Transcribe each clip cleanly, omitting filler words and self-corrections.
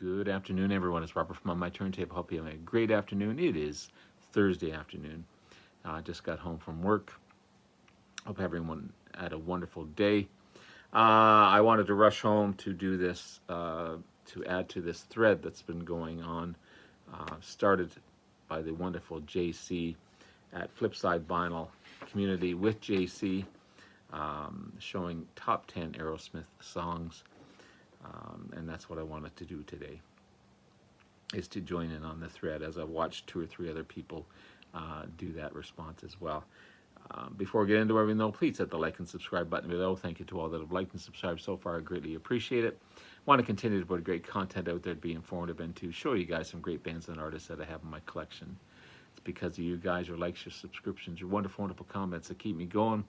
Good afternoon, everyone. It's Robert from On My Turntable. Hope you have a great afternoon. It is Thursday afternoon. I just got home from work. Hope everyone had a wonderful day. I wanted to rush home to do this, to add to this thread that's been going on, started by the wonderful JC at Flipside Vinyl Community with JC, showing top 10 Aerosmith songs. And that's what I wanted to do today, is to join in on the thread as I've watched two or three other people do that response as well. Before we get into everything though, please hit the like and subscribe button below. Thank you to all that have liked and subscribed so far. I greatly appreciate it. Want to continue to put great content out there to be informative and to show you guys some great bands and artists that I have in my collection. It's because of you guys, your likes, your subscriptions, your wonderful, wonderful comments that keep me going,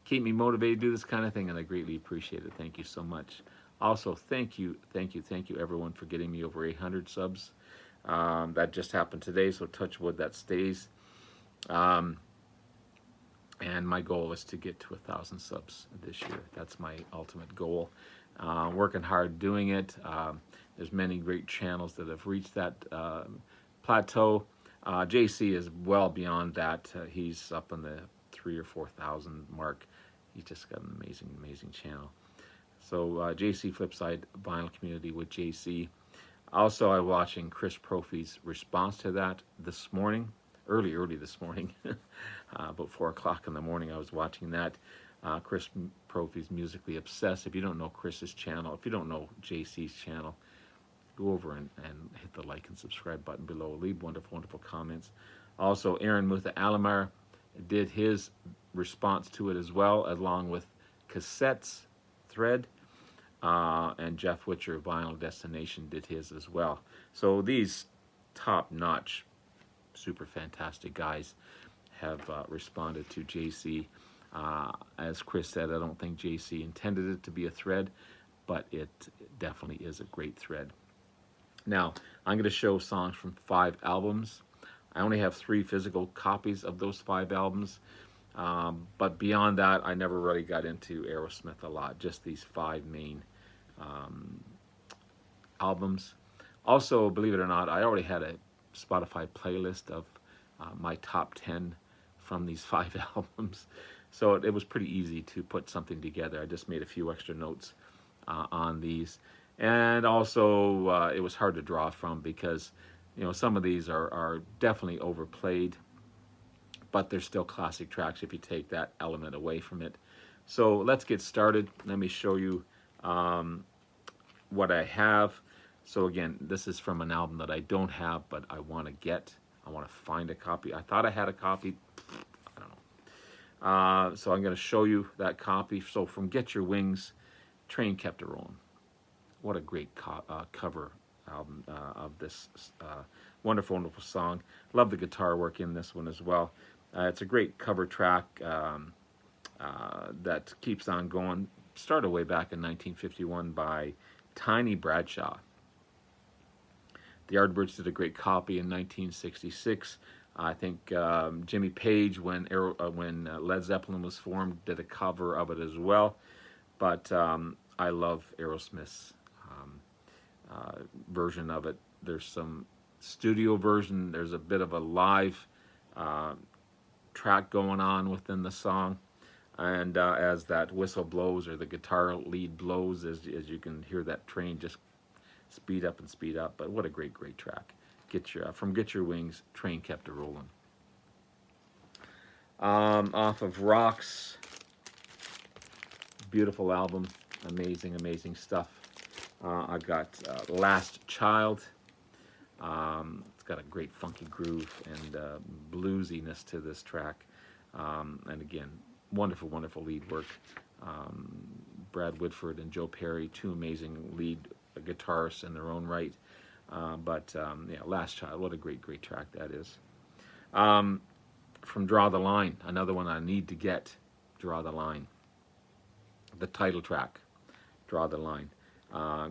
keep me motivated to do this kind of thing, and I greatly appreciate it. Thank you so much. Also, thank you everyone for getting me over 800 subs. That just happened today, so touch wood that stays. And my goal is to get to 1,000 subs this year. That's my ultimate goal. Working hard doing it. There's many great channels that have reached that plateau. JC is well beyond that. He's up in the 3,000 or 4,000 mark. He's just got an amazing, amazing channel. So JC Flipside Vinyl Community with JC. Also, I was watching Chris Prophy's response to that this morning, early this morning, about 4 o'clock in the morning. I was watching that. Chris Prophy's Musically Obsessed. If you don't know Chris's channel, if you don't know JC's channel, go over and hit the like and subscribe button below. Leave wonderful, wonderful comments. Also, Aaron Mutha Alamar did his response to it as well, along with Cassette's thread, and Jeff Witcher Vinyl Destination did his as well. So these top-notch, super fantastic guys have responded to JC. As Chris said, I don't think JC intended it to be a thread, but it definitely is a great thread. Now, I'm going to show songs from 5 albums. I only have 3 physical copies of those 5 albums. But beyond that, I never really got into Aerosmith a lot, just these 5 main albums. Also, believe it or not, I already had a Spotify playlist of my top 10 from these 5 albums. So it was pretty easy to put something together. I just made a few extra notes on these. And also, it was hard to draw from because, you know, some of these are definitely overplayed, but they're still classic tracks if you take that element away from it. So let's get started. Let me show you what I have. So again, this is from an album that I don't have, but I want to get. I want to find a copy. I thought I had a copy. I don't know. So I'm going to show you that copy. So from Get Your Wings, Train Kept a Rollin'. What a great cover album of this wonderful, wonderful song. Love the guitar work in this one as well. It's a great cover track that keeps on going. Started way back in 1951 by Tiny Bradshaw. The Yardbirds did a great copy in 1966. I think Jimmy Page, when Led Zeppelin was formed, did a cover of it as well. But I love Aerosmith's version of it. There's some studio version. There's a bit of a live track going on within the song, and as that whistle blows or the guitar lead blows, as you can hear that train just speed up and speed up. But what a great track. From Get Your Wings, Train Kept a Rollin'. Off of Rocks, beautiful album, amazing stuff. I got Last Child. It's got a great funky groove and bluesiness to this track. And again, wonderful lead work. Brad Whitford and Joe Perry, 2 amazing lead guitarists in their own right. Yeah, Last Child, what a great track that is. From Draw the Line, another one I need to get, Draw the Line. The title track, Draw the Line.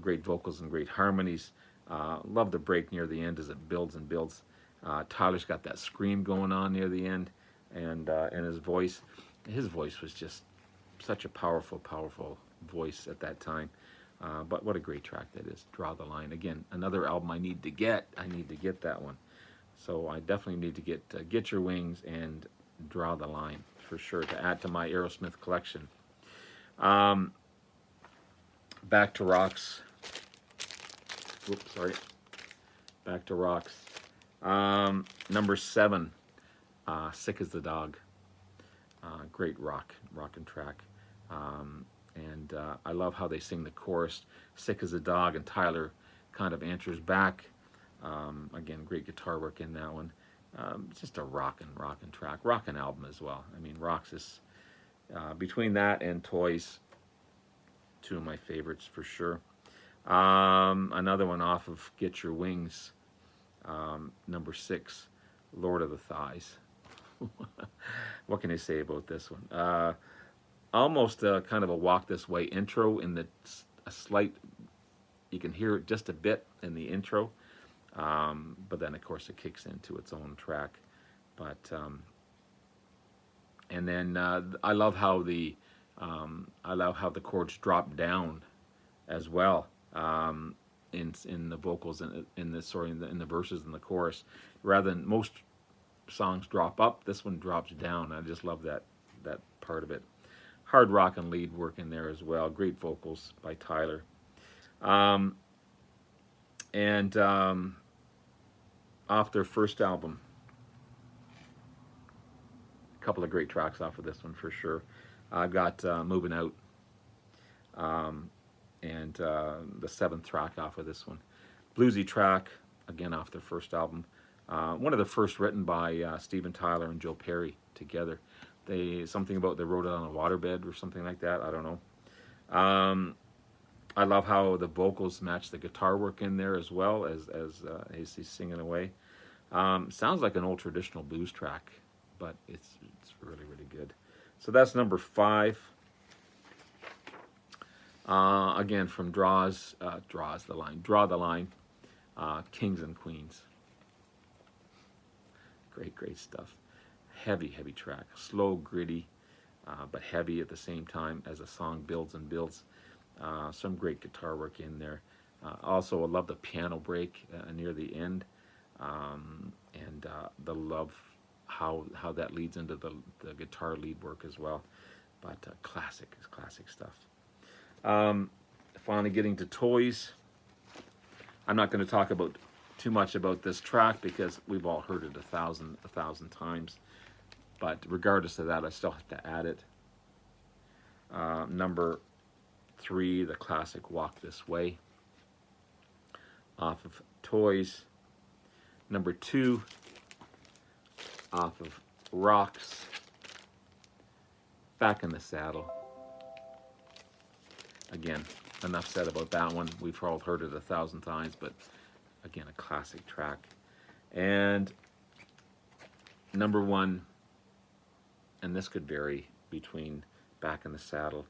Great vocals and great harmonies. Love the break near the end as it builds and builds. Tyler's got that scream going on near the end, and his voice was just such a powerful voice at that time. But what a great track that is. Draw the Line. Again, another album I need to get. I need to get that one. So I definitely need to Get Your Wings and Draw the Line for sure to add to my Aerosmith collection. Back to Rocks. Whoops, sorry. Back to Rocks. Number 7, Sick as the Dog. Great rockin' track. And I love how they sing the chorus, Sick as a Dog, and Tyler kind of answers back. Again, great guitar work in that one. Just a rockin' track, rockin' album as well. I mean, Rocks is, between that and Toys, two of my favorites for sure. Another one off of Get Your Wings, number 6, Lord of the Thighs. What can I say about this one? Almost kind of a Walk This Way intro in the a slight, you can hear it just a bit in the intro, but then of course it kicks into its own track. But and then I love how the chords drop down as well, in the vocals, in the verses and the chorus, rather than most songs drop up. This one drops down. I just love that part of it. Hard rock and lead work in there as well. Great vocals by Tyler. And off their first album, a couple of great tracks off of this one for sure. I've got Moving Out, and the 7th track off of this one. Bluesy track, again off their first album. One of the first written by Steven Tyler and Joe Perry together. Something about they wrote it on a waterbed or something like that. I don't know. I love how the vocals match the guitar work in there as well as he's singing away. Sounds like an old traditional blues track, but it's really good. So that's number 5. Again from Draw the Line, Kings and Queens. Great stuff. Heavy track, slow, gritty, but heavy at the same time as the song builds and builds. Some great guitar work in there. Also, I love the piano break near the end, and the love how that leads into the guitar lead work as well. But classic stuff. Finally, getting to Toys. I'm not going to talk about too much about this track because we've all heard it a thousand times. But regardless of that, I still have to add it. Number 3, the classic Walk This Way, off of Toys. Number 2, off of Rocks, Back in the Saddle. Again, enough said about that one. We've all heard it 1,000 times, but again, a classic track. And number 1, and this could vary between Back in the Saddle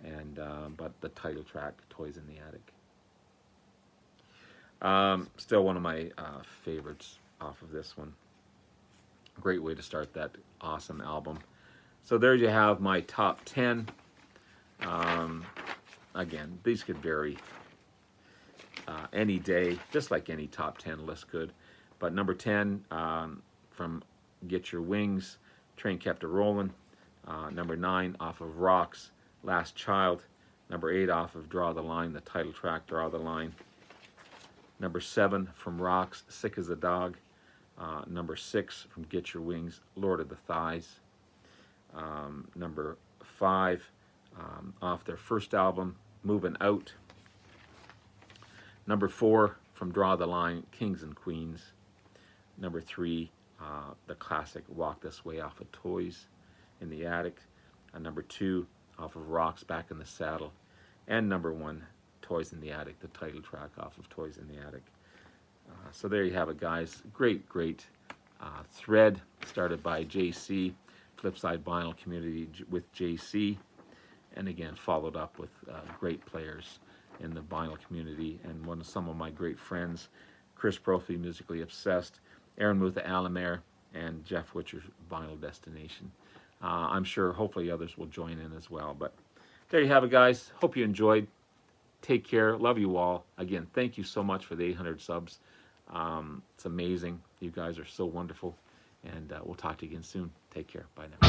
and but the title track, Toys in the Attic. Still one of my favorites off of this one. Great way to start that awesome album. So there you have my top 10. Again, these could vary any day, just like any top 10 list could. But number 10, from Get Your Wings, Train Kept a Rollin'. Number 9, off of Rocks, Last Child. Number 8, off of Draw the Line, the title track, Draw the Line. Number 7, from Rocks, Sick as a Dog. Number 6, from Get Your Wings, Lord of the Thighs. Number 5, off their first album, Moving Out. Number 4, from Draw the Line, Kings and Queens. Number 3, the classic Walk This Way off of Toys in the Attic. Number 2, off of Rocks, Back in the Saddle. And number 1, Toys in the Attic, the title track off of Toys in the Attic. So there you have it, guys. Great thread started by JC, Flipside Vinyl Community with JC. And again, followed up with great players in the vinyl community, and some of my great friends, Chris Brophy, Musically Obsessed, Aaron Muth, Alamere, and Jeff Witcher, Vinyl Destination. I'm sure hopefully others will join in as well. But there you have it, guys. Hope you enjoyed. Take care. Love you all. Again, thank you so much for the 800 subs. It's amazing. You guys are so wonderful. And we'll talk to you again soon. Take care. Bye now.